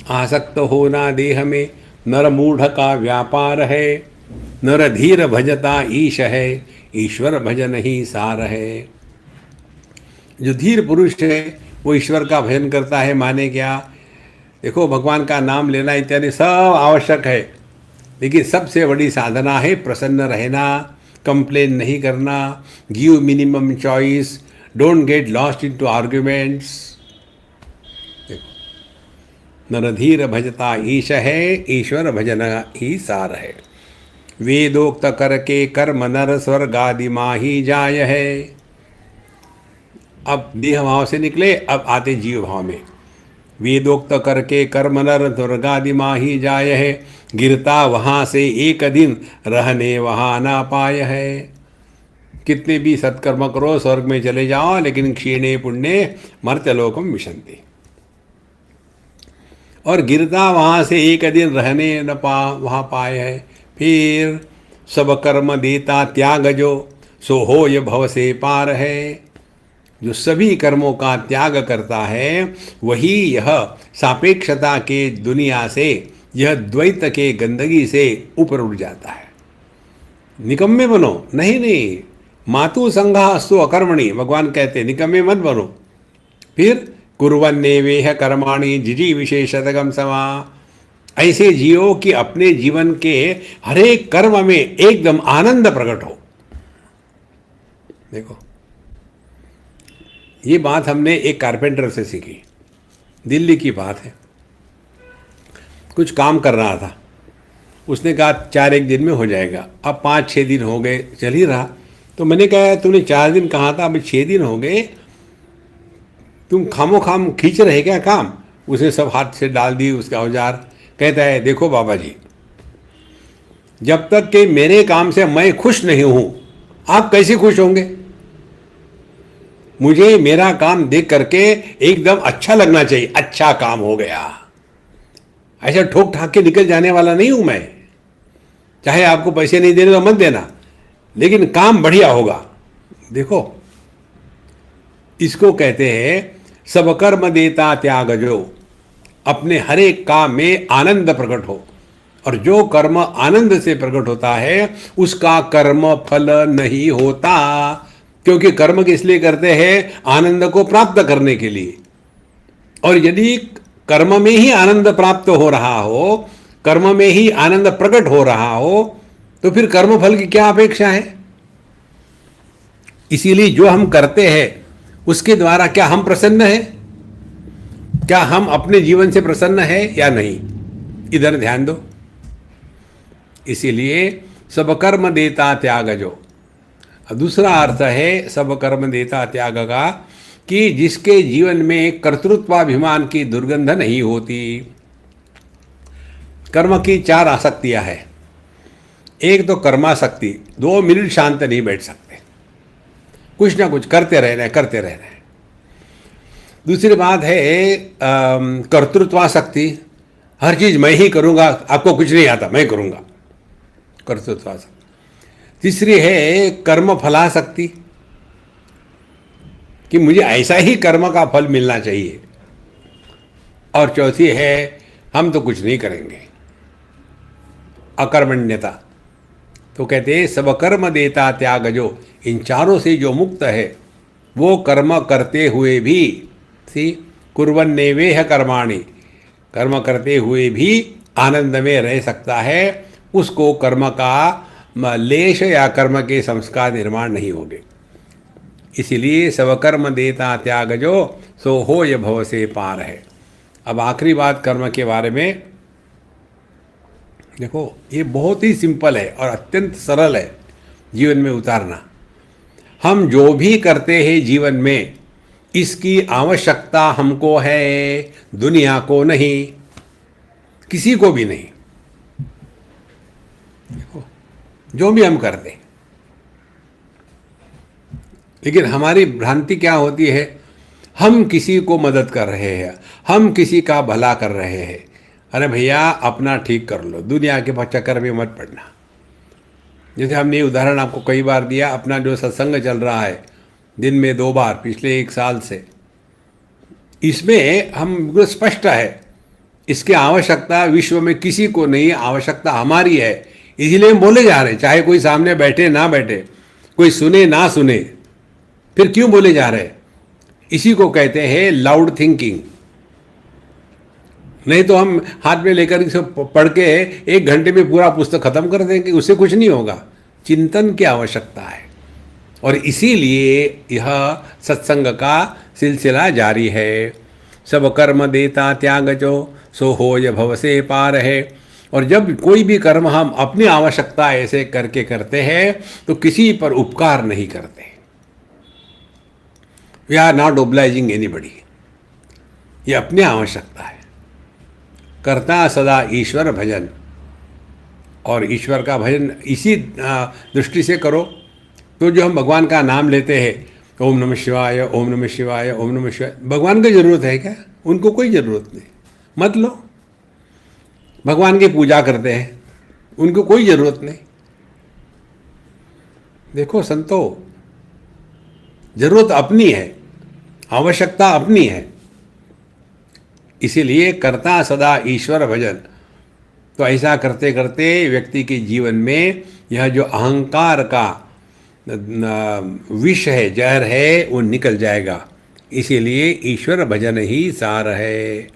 आसक्त होना देह में नर मूढ़ का व्यापार है। नर धीर भजता ईश है, ईश्वर भजन ही सार है। जो धीर पुरुष है वो ईश्वर का भजन करता है। माने क्या? देखो, भगवान का नाम लेना इत्यादि सब आवश्यक है, लेकिन सबसे बड़ी साधना है प्रसन्न रहना, कंप्लेन नहीं करना, give minimum choice, don't get lost into arguments. नरधीर भजता ईश है, ईश्वर भजन ही सार है। वेदोक्त कर के कर्म नर स्वर्ग आदि माही जाय है। अब देह भाव से निकले, अब आते जीव भाव में। वेदोक्त करके कर्म नर स्वर्ग आदि माही जाय है, गिरता वहाँ से एक दिन रहने वहाँ ना पाय है। कितने भी सत्कर्म करो, स्वर्ग में चले जाओ, लेकिन क्षीणे पुण्य मर्त्यलोकम विशन्ति। और गिरता वहाँ से एक दिन रहने न वहाँ पाए है। फिर सब कर्म देता त्याग जो, सो हो ये भव से पार है। जो सभी कर्मों का त्याग करता है वही यह सापेक्षता के दुनिया से, यह द्वैत के गंदगी से ऊपर उठ जाता है। निकम्मे बनो नहीं, मातु संघा अस्तु अकर्मणि, भगवान कहते निकम्मे मत बनो। फिर कुर्वन्नेवेह कर्माणि जिजी विशेषतगम समा, ऐसे जियो कि अपने जीवन के हरेक कर्म में एकदम आनंद प्रकट हो। देखो, ये बात हमने एक कारपेंटर से सीखी, दिल्ली की बात है। कुछ काम कर रहा था, उसने कहा 4-1 दिन में हो जाएगा। अब 5-6 दिन हो गए, चल ही रहा। तो मैंने कहा तूने 4 दिन कहा था, अभी 6 दिन हो गए, तुम खामो खाम खींच रहे क्या काम? उसने सब हाथ से डाल दी उसका औजार। कहता है देखो बाबा जी, जब तक कि मेरे काम से मैं खुश नहीं हूं, आप कैसे खुश होंगे? मुझे मेरा काम देख करके एकदम अच्छा लगना चाहिए, अच्छा काम हो गया। ऐसा ठोक ठाक के निकल जाने वाला नहीं हूं मैं। चाहे आपको पैसे नहीं देने तो मत देना, लेकिन काम बढ़िया होगा। देखो, इसको कहते हैं सब कर्म देता त्याग जो, अपने हर एक काम में आनंद प्रकट हो। और जो कर्म आनंद से प्रकट होता है उसका कर्म फल नहीं होता, क्योंकि कर्म किस लिए करते हैं? आनंद को प्राप्त करने के लिए। और यदि कर्म में ही आनंद प्राप्त हो रहा हो, कर्म में ही आनंद प्रकट हो रहा हो, तो फिर कर्म फल की क्या अपेक्षा है? इसीलिए जो हम करते हैं उसके द्वारा क्या हम प्रसन्न हैं? क्या हम अपने जीवन से प्रसन्न हैं या नहीं? इधर ध्यान दो। इसीलिए सब कर्म देता त्याग जो। दूसरा अर्थ है सब कर्म देता त्याग का, कि जिसके जीवन में कर्तृत्वाभिमान की दुर्गंध नहीं होती। कर्म की 4 आसक्तियां हैं। एक तो कर्मासक्ति, 2 मिनट शांत नहीं बैठ सकते, कुछ ना कुछ करते रहना है। दूसरी बात है कर्तृत्वासक्ति, हर चीज मैं ही करूंगा, आपको कुछ नहीं आता, मैं करूंगा, कर्तृत्वासक्ति। तीसरी है कर्म फलासक्ति, कि मुझे ऐसा ही कर्म का फल मिलना चाहिए। और चौथी है हम तो कुछ नहीं करेंगे, अकर्मण्यता। तो कहते हैं सब कर्म देता त्याग जो, इन चारों से जो मुक्त है वो कर्म करते हुए भी, कुर्वन्नेवेह कर्माणि, कर्म करते हुए भी आनंद में रह सकता है। उसको कर्म का लेश या कर्म के संस्कार निर्माण नहीं होंगे। इसीलिए सब कर्म देता त्याग जो, सो हो ये भव से पार है। अब आखिरी बात कर्म के बारे में। देखो, ये बहुत ही सिंपल है और अत्यंत सरल है जीवन में उतारना। हम जो भी करते हैं जीवन में, इसकी आवश्यकता हमको है, दुनिया को नहीं, किसी को भी नहीं। देखो, जो भी हम करते, लेकिन हमारी भ्रांति क्या होती है? हम किसी को मदद कर रहे हैं, हम किसी का भला कर रहे हैं। अरे भैया, अपना ठीक कर लो, दुनिया के चक्कर में मत पड़ना। जैसे हमने उदाहरण आपको कई बार दिया, अपना जो सत्संग चल रहा है दिन में 2 बार पिछले 1 साल से, इसमें हम बिल्कुल स्पष्ट है, इसकी आवश्यकता विश्व में किसी को नहीं, आवश्यकता हमारी है। इसीलिए हम बोले जा रहे हैं, चाहे कोई सामने बैठे ना बैठे, कोई सुने ना सुने, फिर क्यों बोले जा रहे हैं? इसी को कहते हैं लाउड थिंकिंग। नहीं तो हम हाथ में लेकर इसे पढ़ के 1 घंटे में पूरा पुस्तक खत्म कर देंगे, उससे कुछ नहीं होगा। चिंतन की आवश्यकता है, और इसीलिए यह सत्संग का सिलसिला जारी है। सब कर्म देता त्याग जो, सो होय भव से पार है। और जब कोई भी कर्म हम अपनी आवश्यकता ऐसे करके करते हैं तो किसी पर उपकार नहीं करते। वी आर नॉट ओब्लाइजिंग एनीबडी, ये अपनी आवश्यकता है। करता सदा ईश्वर भजन, और ईश्वर का भजन इसी दृष्टि से करो। तो जो हम भगवान का नाम लेते हैं, ओम नमः शिवाय, ओम नमः शिवाय, ओम नमः शिवाय, भगवान की ज़रूरत है क्या? उनको कोई ज़रूरत नहीं, मत लो। भगवान की पूजा करते हैं, उनको कोई ज़रूरत नहीं। देखो संतो, ज़रूरत अपनी है, आवश्यकता अपनी है। इसीलिए करता सदा ईश्वर भजन। तो ऐसा करते करते व्यक्ति के जीवन में यह जो अहंकार का विष है, जहर है, वो निकल जाएगा। इसीलिए ईश्वर भजन ही सार है।